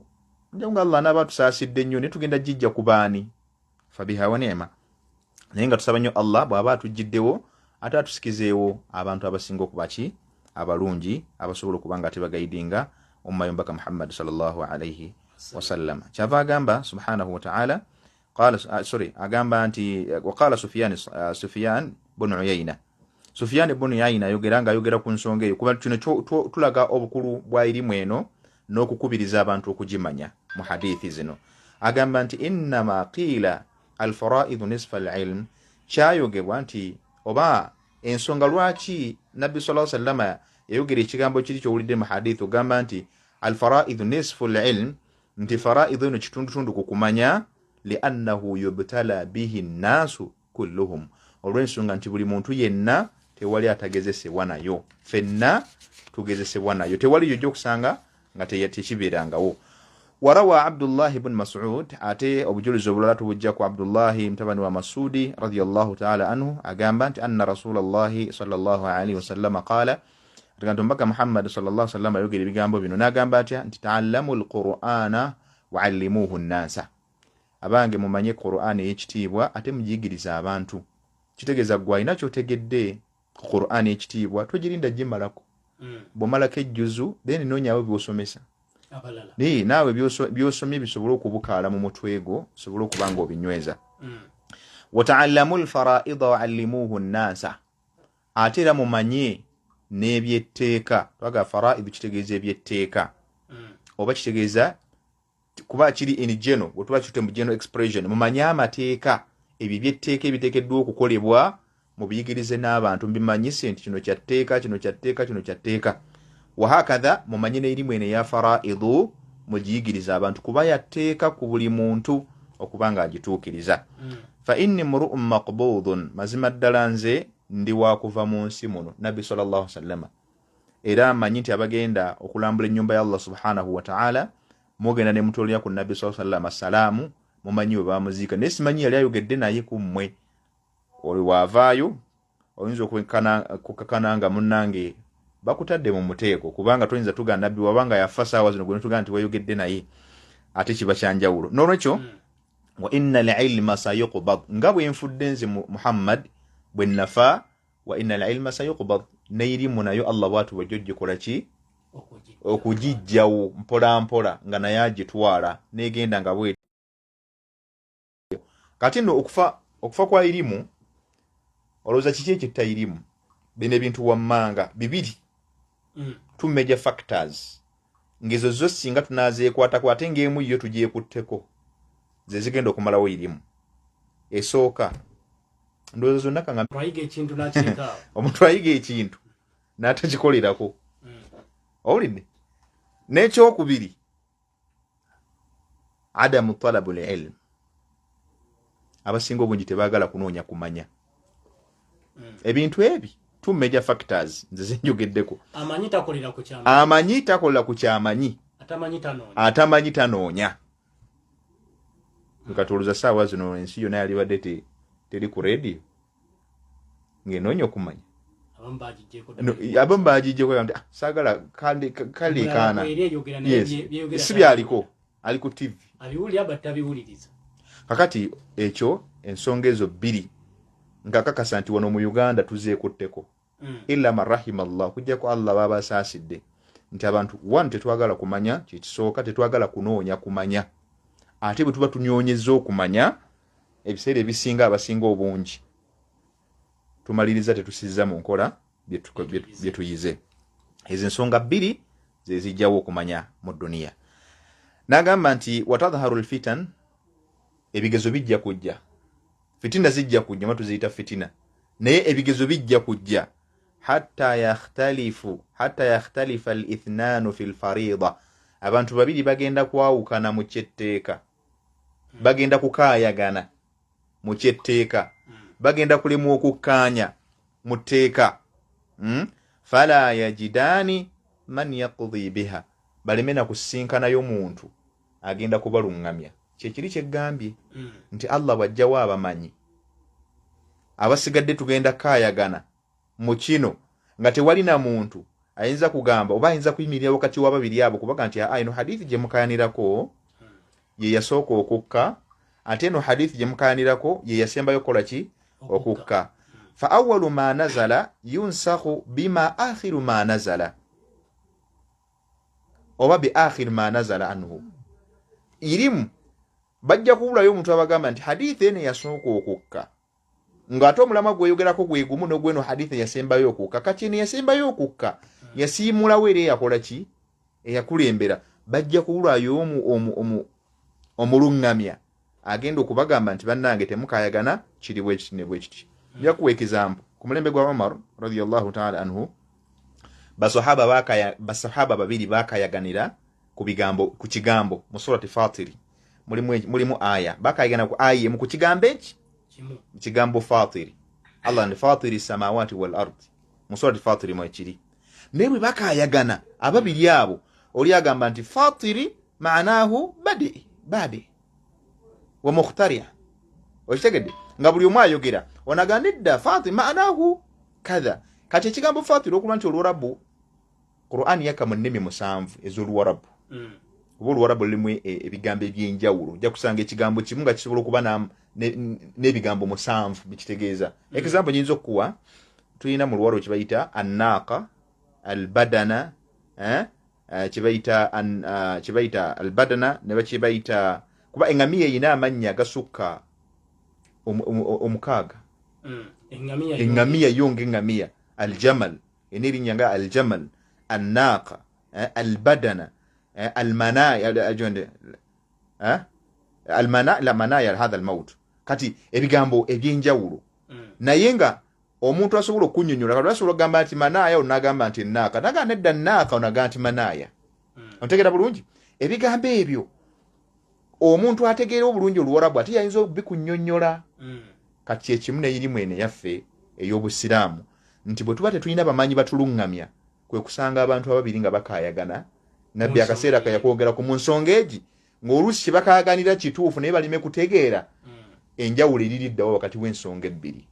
njonga Allah n'abatusaasidde nnyo ne tugenda jijja ku baani fabiha wa ni'ma naye nga tusaba nnyo Allah bw'aba atujjiddewo ate atusikizeewo abantu abasinga okubaki abalungi abasobola okuba nga tebagaidinga umma yombaka Muhammad sallallahu alayhi wasallam. Kyava agamba subhanahu wa ta'ala agamba nti waqala Sufyan bin Uyayna. Sufyan bin Uyayna ayogera ku nsonga eyo kuba kino tulaga obukulu bwa irimu eno n'okukubiriza abantu okugimanya mu hadithi zino. Agamba nti innama qila al-fara'id nisfa al-ilm, kyayogebwa nti oba ensonga lwaki Nabbi sallallahu alayhi wasallam yayogera ekigambo kiri kyowulidde mu hadithi ogamba nti al-fara'id nisfu al-ilm, nti fara'id eno kitundutundu ku kumanya, li'annahu yubtala bihi an-nasu kulluhum, olw'ensonga nti buli muntu yenna tewali atagezesebwa nayo, fenna tugezesebwa nayo, tewali yojja okusanga nga tekibeerangawo. Warawa Abdullah ibn Mas'ud, ate obujulizi obulala tubujja ku Abdullah mtabani wa Masudi radiyallahu ta'ala anhu, agamba nti anna Rasulullahi sallallahu alayhi wasallam qala, mbaka Muhammad sallallahu alayhi wasallam ayogera ebigambo bino n'agamba atya nti ta'allamu al-Qur'ana wa'allimuhu an-nasa, abange mumanye Qur'an ey'ekitiibwa ate mugiyigiriza abantu. Kitegeeza gwe alina ky'otegedde ku Qur'an ey'ekitiibwa togirinda gimalako. Bw'omalako ejjuzu then noonyaawo by'osomesa naawe by'osomye bisobole okubukaala mu mutwe gwo, sobole okuba nga obinyweza. Wa ta'allamu al-fara'ida wa'allimuhu an-nasa, ate era mumanye n'ebyetteeka. Twaga fara'id kitegeeza ebyetteeka oba kitegeeza kuba kiri in general, bwe tuba kite mu general expression, mumanye amateeka ebyo byetteeka ebiteekeddwa okukolebwa mu biyigirize n'abantu, mbimanyise nti kino kyatteeka, kino kyatteeka, kino kyatteeka. Wahakadha mumanye n'erimu eno eya fara'idu mugiyigiriza abantu, kuba yatteeka ku buli muntu okuba nga agituukiriza. Fa inni mru'un maqbudun, mazima ddala nze ndi wakuva mu nsi muno, Nabbi sallallahu alaihi wasallam. Era manyi nti abagenda okulambula ennyumba ya Allah subhanahu wa ta'ala mugenda ne mutolera ku Nabbi sallallahu alaihi wasallam assalamu, mumanyi we bamuziika. Naye simanyi yali ayogedde naye ku mmwe, oli wavaayo oyinza okukakana nga munnange bakutadde mu muteeko, kubanga toyinza tuga Nabbi wabanga yafa saawa zino gwe tuga nti wayogedde naye, ate kiba kyanjawulo. N'olwekyo wa inna al-ilma sayuqbad, nga bwe nfudde nze Muhammad bwe nafa, wa inna al-ilma sayuqbad, n'erimu nayo Allah bwatu bw'ojjikola ki okugijjawo mpola mpola nga naye agitwala n'egenda nga bwe. Kati nno okufa kwa irimu olowooza kiki ekitta irimu? Bino ebintu wammanga bibiri, two major factors, ngezo zo singa tunaazeekwatakwate ng'emu yo tugyekutteko ze zigenda okumalawo irimu. Esooka ndowooza zonna kanga omuntu ayiga ekintu n'atakikolerako, owulidde? N'ekyokubiri adamu talabu al-ilm, abasinga obungi tebaagala kunoonya kumanya. Ebintu ebi two major factors nze zenjogeddeko. Amanyi takolera ku kyamanyi, atamanyi tanoonya. Nkatuluza saawa zino ensi yonna yalibadde teri ku radio ng'enoonya okumanya. Abamu baagijjeko nti saagala kale kaana. Si byaliko, ali ku TV. Kakati ekyo ensonga ezo bbiri nga kakasa nti wano mu Uganda tuzeekutteko. Illa man rahima Allah, kujjako Allah baba asaasidde nti abantu one tetwagala kumanya, kikisooka tetwagala kunoonya kumanya. Ate bwe tuba tunyoonyezza okumanya ebiseera ebisinga abasinga obungi tumaliriza tetusizza mu nkola bye tuyize. Ezo ensonga bbiri ze zijjawo okumanya mu duniya. N'agamba nti watadhaharu al-fitan, ebigezo bijja kujja. Fitina zijja kujja, matuziyita fitina, naye ebigezo bijja kujja. Hatta yakhtalifa al-ithnanu fil farida, abantu babiri bagenda kwawukana mu kyetteeka. bagenda kukaayagana mu kyetteeka, bagenda kulemwa okukkaanya mu tteeka. Fala yajidaani man yaqdi biha, baleme na kusinkanayo muntu agenda kubaluŋŋamya. Kyekiri kyeggambye nti Allah bw'ajjawo abamanyi, abasigadde tugenda kaayagana mu kino nga tewalina muntu ayinza kugamba oba ayinza kuyimirira wakati w'ababiri abo kubaga nti ino hadithi gye mukayanirako ye yasooka okukka, ate eno hadithi gye mukayanirako ye yasembayo kola ki? Okukka. Fa awwalu ma nazala yunsakhu bima akhiru ma nazala, oba bi akhir ma nazala anhu. Irimu bajja kubulayo omuntu abagamba nti hadithi eno yasooka okukka, ng'ate omulamwa gweyogerako gwe gumu n'ogweno hadithi yasembayo okukka. Kati eno yasembayo okukka yasiimulawo era eyakola ki? Eyakulembera. Bajja kubulayo omuluŋŋamya agenda okubagamba nti bannange temukayagana, kiri bwe kiti ne bwe kiti. Nja kuwa ekizampo. Ku mulembe gwa Umar radiyallahu ta'ala anhu, basahaba babiri bakayaganira ku kigambo mu surati Fatir. Mulimu aya bakayagana ku aya mu kigambo eki kigambo Fatir. Allah ni Fatiri samawati wal ard, mu surati Fatir mu ekiri. Nebwe bakayagana ababiri abo, oli agamba nti Fatiri maanahu badi wa mukhtari'. Okitegedde nga buli omu ayogera onaganda edda Fatir maanahu kadha. Kati ekigambo Fatir okulwa nti Olwarabu Qur'an yaka mu nnimi 7 ez'Olwarabu. Oba Olwarabu lulimu ebigambo eby'enjawulo, ojja kusanga ekigambo kimu nga kisobola okuba n'ebigambo 7 bikitegeeza. Ekizambo nyinza okuwa, tulina mu Lwarabu kibayita annaqa, albadana, kibayita albadana, ne bakibayita kuba engamiya erina amannya agasukka omukaaga. Engamiya yonga engamiya. Aljamal ena erinnya nga aljamal, annaqa, albadana, almanaya ajonde la manaya hadha almaut. Kati ebigambo ebyenjawulo naye nga omuntu asobola okunnyonnyola, kati asobola okugamba nti manaya onagamba nti naaka, naga nedda naaka onaga nti manaya. Ontegeera bulungi ebigambo ebyo omuntu ategeera obulungi Oluwarabu ate yayinza okubikunnyonnyola. Kati ekimu n'erimu eno yaffe ey'Obusiraamu nti bwe tuba tetulina bamanyi batuluŋŋamya, kwe kusanga abantu ababiri nga bakaayagana. Nabbi akaseera kayakwogera ku mu nsonga egi ng'oluusi kye bakaaganira kituufu naye balime kutegeera enjawulo eririddawo wakati w'ensonga ebbiri.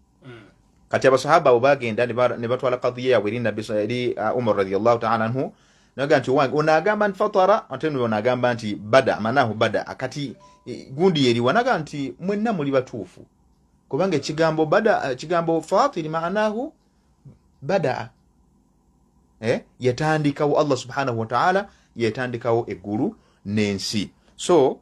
Kati abasahaba abo bagenda ne batwala qadhiya yaabwe eri Nabbi eri Umar radiyallahu ta'ala anhu, naga nti wange onaagamba nti fatara, ate nno onaagamba nti bada, manahu bada. Akati gundi eri wanaga nti mwenna muli batuufu kubanga kigambo Fatir maanahu bada, yatandikawo Allah subhanahu wa ta'ala yatandikawo eggulu n'ensi. So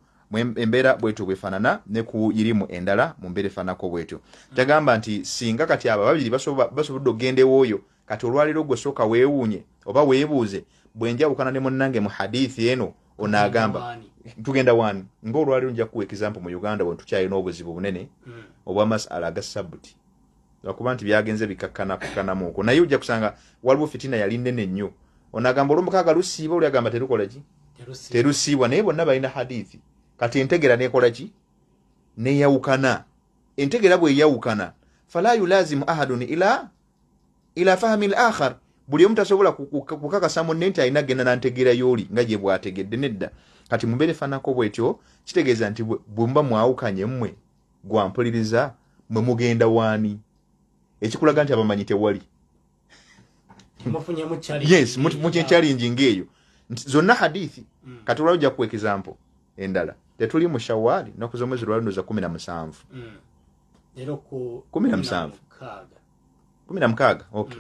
embeera bwetu bwefaanana ne ku irimu endala mu mbeera efaanako bwetu. Tagamba nti singa kati abo babiri basobodde okgendewo oyo, kati olwaliro gwe sooka weewuunye oba weebuuze bwenjawukana ne munnange mu hadithi eno onaagamba tugenda wani. Ng'olwaliro nja kuwa ekizampo mu Uganda bwe tukyalina obuzibu bunene obw'amasala aga sabbuti, lwakuba nti byagenze bikakkanamu okwo, naye ojja kusanga waliwo fitina yali nnene nnyo. Onagamba olw'omukaaga lusiiba, oli agamba terukola ki? Terusiibwa. Naye bonna balina hadithi. Kati entegera nekola ki? Neyawukana. Entegera bweyawukana, fala yulazimu ahadun ila fahmi al-akhar. Buli omu tasobola kukakasa munne nti alina genda nantegeera y'oli nga gye bwategedde, nedda. Kati mu mbeera efaanako bwetyo kitegeeza nti bwe muba mwawukanye mmwe gwampuliriza mwe mugenda waani, ekikulaga nti abamanyi tewali. Yes, muche challenge ng'eyo zonna hadithi. Kati olwaliro ojja kuwa ekizampo endala. Tetuli mu Shawwali naku z'omwezi olwaliro za 17. Lero ku 17 okay.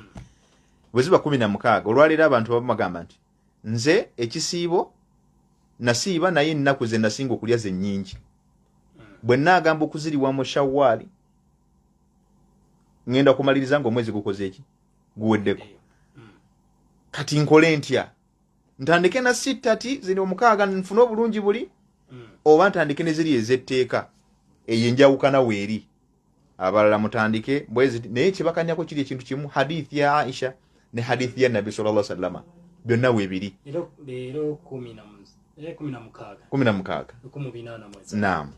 Bwe ziba 16 olwaliro abantu babagamba nti nze ekisiibo nasiiba naye ennaku ze nasinga okulya ze nnyingi. Bwe naagamba okuziriwa mu Shawwali ngenda kumaliriza ng'omwezi gukoze eki? Guweddeko. Kati nkole ntya? Ntandike na 6 zino 6 nfune obulungi buli, oba ntandike ne ziri ez'etteeka eyenjawukana weeri? Abalala mutandike bwezi. Naye kibakanyako kiri ekintu kimu, hadithi ya Aisha ne hadithi ya Nabbi sallallahu alaihi wasallam byonna weebiri. Lero 16 mwezi. Naam.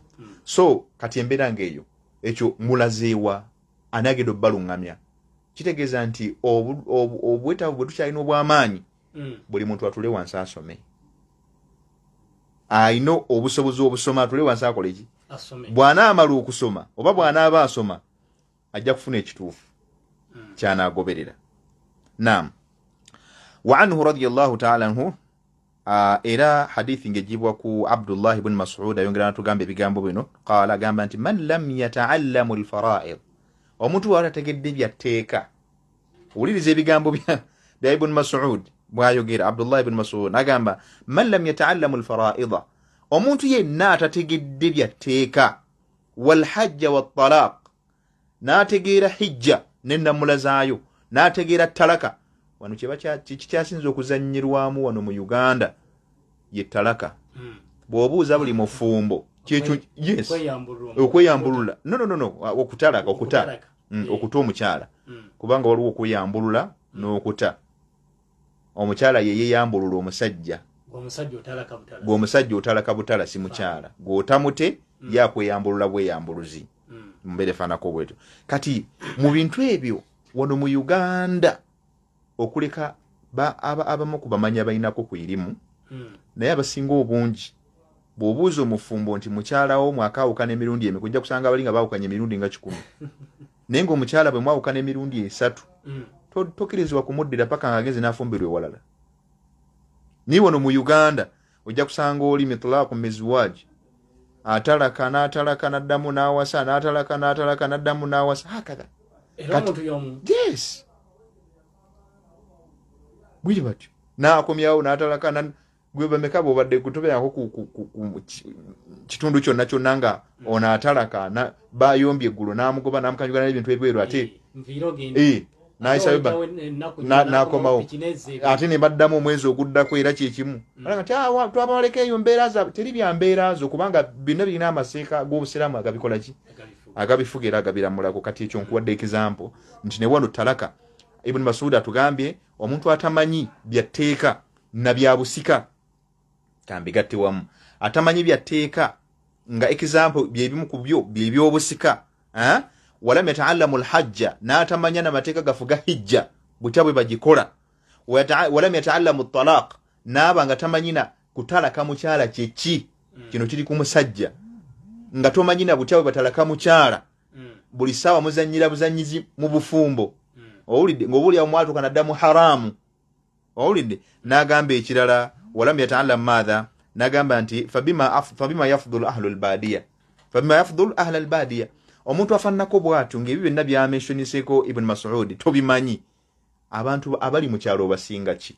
So kati embeera ng'eyo ekyo mulazeewa anagedde obbalungamya kitegeeza nti obwetaavu bwe tukyalina obw'amaanyi buli muntu atule wansi asome ayina obusobozi obusoma atule wansi akole ki bw'anaamala okusoma oba bw'anaaba asoma ajja kufuna ekituufu kyanaagoberera. Naam. wa anhu radiyallahu ta'ala anhu era hadithi ngejibwa ku Abdullah ibn Mas'ud ayongera natugamba ebigambo bino qala gamba nti man lam yata'allamu al-fara'id omuntu watategedde byateeka uliriza ebigambo bya ibn Mas'ud bwayogera Abdullah ibn Mas'ud agamba man lam yata'allamu al-fara'id omuntu yenna atategedde byateeka wal hajja wat talaq nategeera hijja n'ennamula zaayo nategeera talaka wano kikyasinza okuzannyirwamu wano mu Uganda ye talaka bw'obuuza buli mufumbo kyekyo yes okweyambulula no okutalaka okuta omukyala kubanga waliwo okweyambulula n'okuta omukyala ye yeyambulula omusajja gwomusajja otalaka butala si mukyala gwotamute yakweyambulula bweyambuluzi mbeere faanako bwetyo kati mu bintu ebyo wano mu Uganda okuleka abamu ku bamanya balinako ku irimu naye abasinga obungi bw'obuuza omufumbo nti mukyalawo mwakaawukana emirundi emi kujja kusanga bali nga baawukanya emirundi nga 10 naye ng'omukyala bwe mwawukana emirundi 3 tokkirizibwa kumuddira paka ng'agenze n'afumbirwa ewalala. Ni wano mu Uganda ojja kusanga oli mitlaqu mizwaji atalaka n'addamu n'awasa n'atalaka n'addamu n'awasa hakadha era omuntu y'omu yes bwiri batyo n'akomyawo n'atalaka gwe bameka bw'obadde kutobeerako ku kitundu kyonna nga ono atalaka bayombye eggulu n'amugoba n'amukanyugana n'ebintu ebweru ate n'ayisayo n'akomawo ate ne baddamu omwezi oguddako era kyekimu nti twabaleka eyo mbeera zaabwe teri bya mbeera zo kubanga byonna birina amaseeka g'obusiraamu agabikola ki agabifuga era agabiramulako. Kati ekyo nkuwadde example nti ne wano talaka Ibn Mas'ud atugambye omuntu atamanyi byatteeka na byabusika kambigatte wamu atamanyi byatteeka nga example byebimu ku byo by'ebyobusika walam yata'allamu al-hajja n'atamanya n'amateeka gafuga hijja butabwe bagikola walam yata'allamu at-talaq n'aba nga tamanyina kutalaka mukyala kyeki kino kiri ku musajja nga tomanyina butabwe batalaka mukyala buli sawa muzannyira buzannyizi mu bufumbo owulidde ng'obuli amwatuka naddamu haramu owulidde n'agamba ekirala walam yata'allam madha n'agamba nti fabima yafdhulu ahlul badiya omuntu afaananako bw'atyo ng'ebyo byonna byamenshoniseko Ibn Mas'ud tobimanyi abantu abali mu kyalo obasinga ki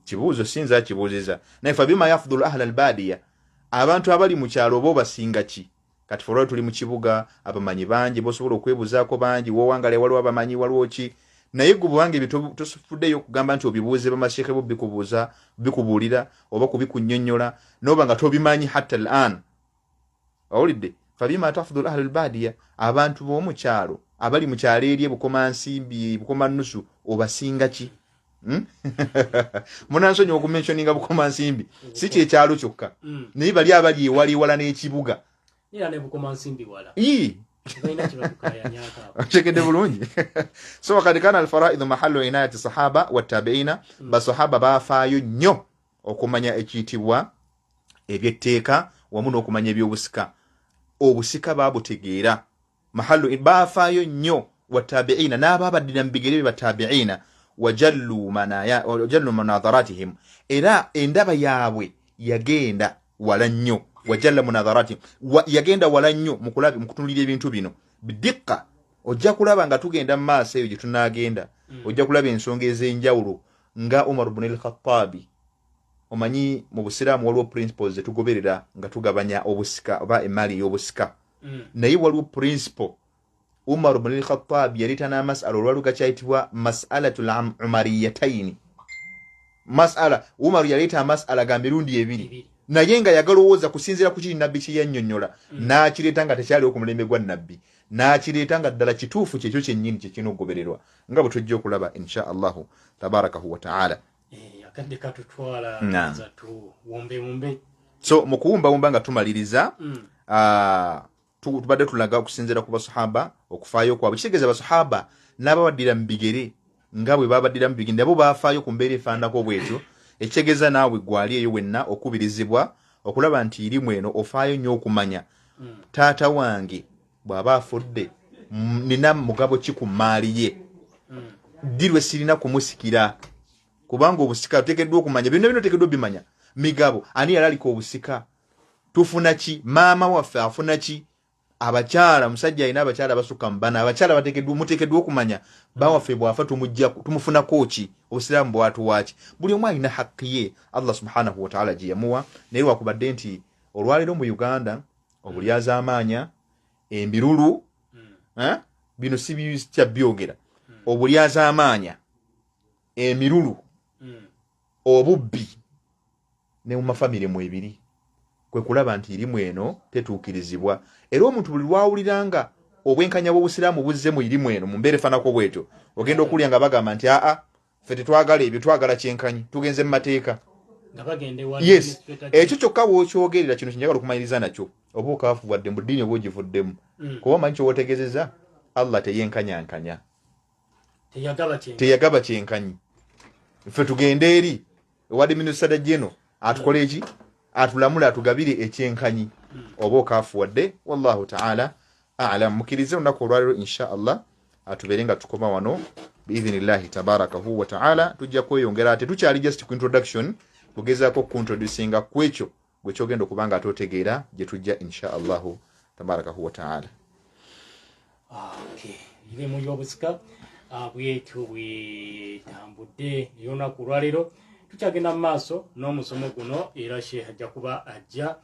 kibuuzo sinza kibuuziza naye fabima yafdhulu ahlal badiya abantu abali mu kyalo oba obasinga ki kati folo tuli mu kibuga abamanyi bangi bosobola okwebuzaako bangi wowangale waliwo abamanyi waliwo ki naye gwe bwange bitosufuddeyo okugamba nti obibuuze bamasheekhe bo bikubuuza bikubuulira oba kubikunnyonnyola n'oba nga tobimanyi hatta al-an owulidde fabima tafdhulu ahlul badiya abantu b'omu kyalo abali mu kyalo eri bukomansimbi bukomanusu obasinga ki munansonyi okumentioninga bukomansimbi si kyekyalo kyokka naye bali abali ewala n'ekibuga era ne bukomansimbi wala chekede bulungi so wakati kana al-fara'id mahallu inayati sahaba wa tabi'ina basahaba bafaayo nnyo okumanya ekiyitibwa ebyetteeka wamu n'okumanya ebyobusika obusika babutegeera mahallu bafaayo nnyo wa tabi'ina n'ababaddira mu bigere bya tabi'ina wajallu manadharatihim era endaba yaabwe yagenda wala nnyo wajalla munadharatihim yagenda wala nnyo mu kutunulira ebintu bino bidikka ojja kulaba nga tugenda mu maaso eyo gye tunaagenda ojja kulaba ensonga ez'enjawulo nga Umar ibn al-Khattab omanyi mu busiraamu waliwo principles zetugoberera nga tugabanya obusika oba emali y'obusika naye waliwo principle Umar ibn al-Khattab yaleta n'amasala olwali gakyayitibwa mas'alatul umariyataini mas'ala Umar yaleta amas'ala ga mirundi ebiri naye nga yagalowooza kusinziira ku kiri nabbi kye yannyonnyola n'akireeta nga tekyaliwo ku mulembe gwa nabbi n'akireeta nga ddala kituufu kyekyo kyennyini kye kinogobererwa nga bwe tujja okulaba insha allahu tabarakahu wa ta'ala akadde katutwala Na. za tu wombe So mu kuwumbawumba nga tumaliriza tubadde tulaga okusinziira ku basahaba okufaayo kwabwe kitegeeza basahaba n'ababaddira mu bigere nga bwe babaddira mu bigere nabo baafaayo ku mbeera efaanako bwetyo ekitegeeza naawe gwali eyo wenna okubirizibwa okulaba nti irimu eno ofaayo nnyo okumanya taata wange bw'aba afudde nina mugabo ki ku maali ye ddirwe sirina kumusikira kubanga obusika tuteekeddwa okumanya byonna bino tuteekeddwa bimanya migabo ani yalaliko obusika tufuna ki maama waffe afuna ki abakyala musajja alina abakyala abasukka mu bana abakyala muteekeddwa okumanya bawaffe bwafa tumufunako ki obusiraamu bwatuwaaki buli omu alina hakki ye Allah subhanahu wa ta'ala gye yamuwa naye wakubadde nti olwaleero mu Uganda obulyazaamaanya embirulu bino si byogera obulyazaamaanya emirulu obubbi ne mu mafamire mu ebiri kwe kulaba nti irimu eno tetuukirizibwa era omuntu buli lwawuliranga obwenkanya bw'obusiraamu buzze mu irimu eno mu mbeera efaanako bwetyo ogenda okulya nga bagamba nti ffe tetwagala ebyo twagala kyenkanyi tugenze mu mateeka yes ekyo kyokka wookyogerera kino kinjagala okumaliriza nakyo oba okaafuwadde mu ddiini oba ogivuddemu kuba omanyi kyowootegezeza Allah teyenkanyankanya teyagaba kyenkanyi ffe tugende eri ewadde minisita jeno atukole eki atulamula atugabire ekyenkanyi oba okaafuwadde wallahu ta'ala a'lam mukirize olunaku olwaleero insha Allah atubeere nga tukoma wano biidhinillahi tabarakahu wa ta'ala tujja kweyongera ate tukyali just ku introduction tugezaako kuintroducinga kwekyo gwe kyogenda okubanga atotegeera gye tujja insha Allahu tabarakahu wa ta'ala. Irimu y'obusika bwetyo bwetambudde olunaku olwaleero tukyagenda mu maaso n'omusomo guno era Sheikh ajja kuba ajja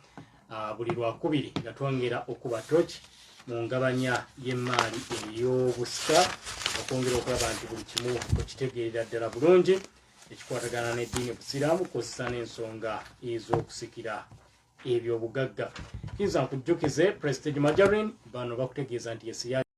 buli lwakubiri nga twongera okuba toki mu ngabanya y'emmaali ey'obusika okwongera okulaba nti buli kimu okitegeerera ddala bulungi ekikwatagana n'eddiini busiraamu kozesa n'ensonga ez'okusikira ebyobugagga. Kizza nkujjukize Prestige Majarin bano bakutegeeza nti